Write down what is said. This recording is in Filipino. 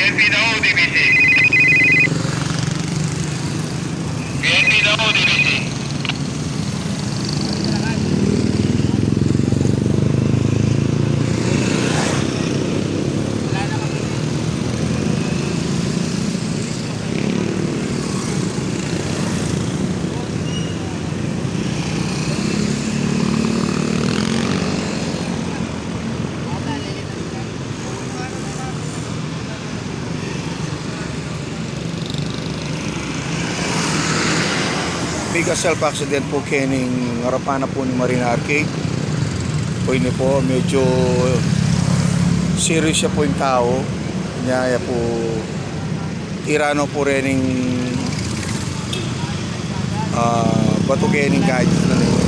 PNP daw, DBC. PNP daw, DBC. Bigas self-accident po kening harapan na po ni Marina Arcade. Po ini po medyo serious siya po yung tao. Nyaya po tirano po rin bato kening gadget na nito.